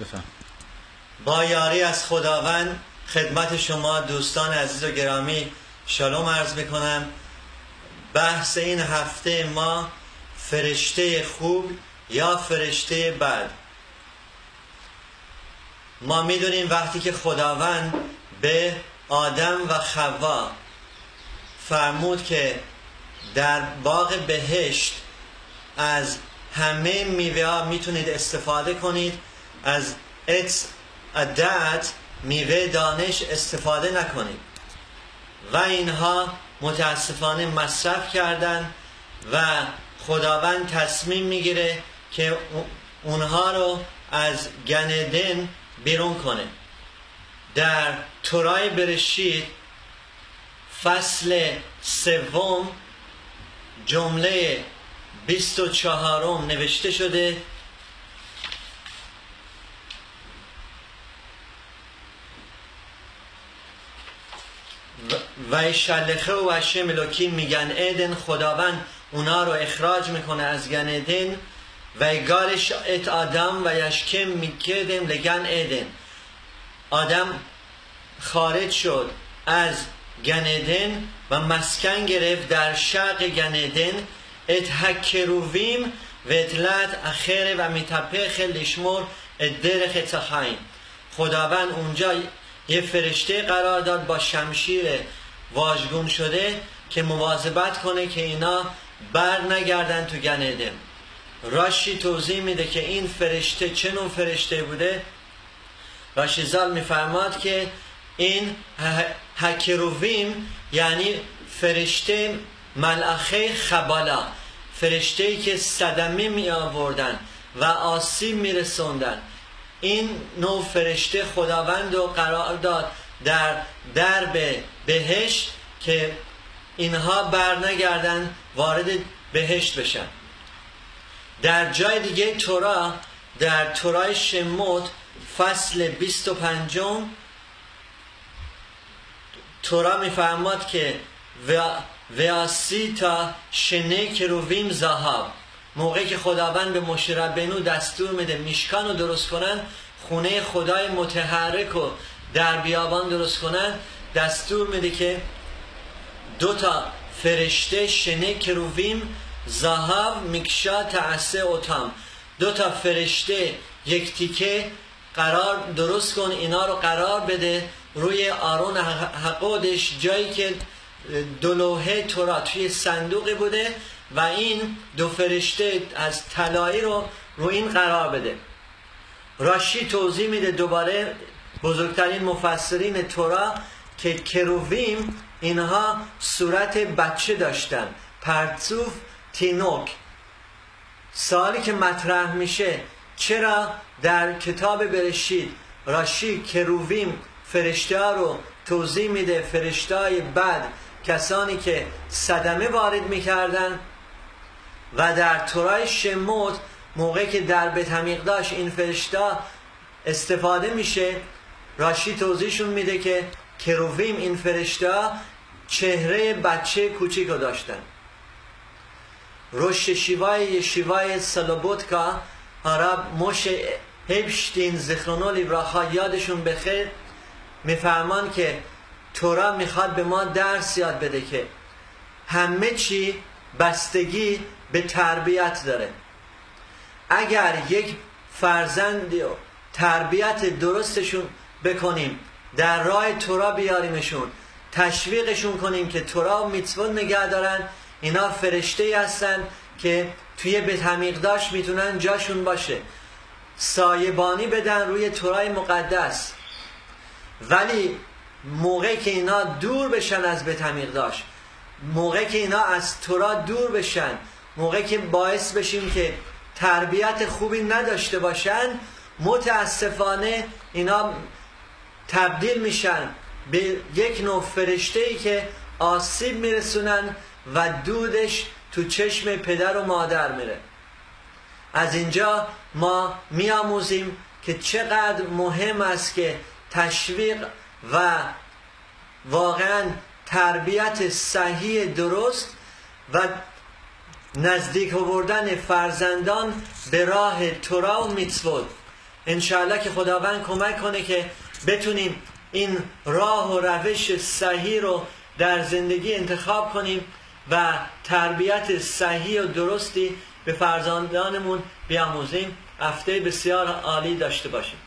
بفهم. با یاری از خداوند خدمت شما دوستان عزیز و گرامی شالوم عرض میکنم. بحث این هفته ما فرشته خوب یا فرشته بد. ما میدونیم وقتی که خداوند به آدم و حوا فرمود که در باغ بهشت از همه میوه ها میتونید استفاده کنید، از عطر عدت میوه دانش استفاده نکنید، و اینها متاسفانه مصرف کردن و خداوند تصمیم میگیره که اونها رو از گنیدن بیرون کنه. در تورای برشید فصل 3 جمله 24 نوشته شده: و یشلخه و هشم الوکیم میگن ایدن، خداوند اونا رو اخراج میکنه از گن ایدن و یگارش ات آدم و یشکم میکدم لگن ایدن. آدم خارج شد از گن ایدن و مسکن گرفت در شرق گن ایدن. ات هکرویم و اطلت اخره و میتپخ لشمور ادرخ تخاین. خداوند اونجا یه فرشته قرار داد با شمشیر واژگون شده که مواظبت کنه که اینا بر نگردن تو گن ایدن. راشی توضیح میده که این فرشته چه نوع فرشته بوده. راشی زال میفرماد که این هکرویم یعنی فرشته ملائکه خبالا، فرشته‌ای که صدمه می آوردن و آسیب می رسوندن. این نوع فرشته خداوند رو قرار داد در درب بهشت که اینها بر نگردن وارد بهشت بشن. در جای دیگه تورا، در تورای شموت فصل 25 تورا میفرماد که ویاسیتا شنه کرویم زهاب. موقعی که خداوند به موشه ربینو دستور میده میشکان رو درست کنن، خونه خدای متحرک رو در بیابان درست کنن، دستور میده که 2 فرشته شنه کرویم زهاب میکشا تعسه اوتام، 2 فرشته یک تیکه قرار درست کن، اینا رو قرار بده روی آرون حقودش، جایی که 2 لوحه تورا توی صندوقی بوده و این 2 فرشته از طلایی رو این قرار بده. راشی توضیح میده دوباره، بزرگترین مفسرین تورا، که کرویم اینها صورت بچه داشتن، پرتوف تینوک. سوالی که مطرح میشه چرا در کتاب برشید راشی کرویم فرشته ها رو توضیح میده، فرشته های بد کسانی که صدمه وارد میکردن، و در تورای شموت موقعی که در بیت همیقداش این فرشته استفاده میشه راشی توضیحشون میده که کرویم این فرشته چهره بچه کوچیک رو داشتن. روش شیوای سلوبوتکا عرب موشه هیبشتین زخرانو لیبراخا یادشون بخیر میفرمان که تورا میخواد به ما درس یاد بده که همه چی بستگی به تربیت داره. اگر یک فرزندی رو تربیت درستشون بکنیم، در راه تورا بیاریمشون، تشویقشون کنیم که تورا و میتوت نگه دارن، اینا فرشته هستن که توی بیت همیقداش میتونن جاشون باشه، سایبانی بدن روی تورای مقدس. ولی موقعی که اینا دور بشن از بیت همیقداش، موقعی که اینا از تورا دور بشن، موقعی که باعث بشیم که تربیت خوبی نداشته باشن، متاسفانه اینا تبدیل میشن به یک نوع فرشته‌ای که آسیب میرسونن و دودش تو چشم پدر و مادر میره. از اینجا ما میآموزیم که چقدر مهم است که تشویق و واقعا تربیت صحیح درست و نزدیک آوردن فرزندان به راه تورا و میتوت انشاءالله که خداوند کمک کنه که بتونیم این راه و روش صحیح رو در زندگی انتخاب کنیم و تربیت صحیح و درستی به فرزندانمون بیاموزیم. هفته بسیار عالی داشته باشیم.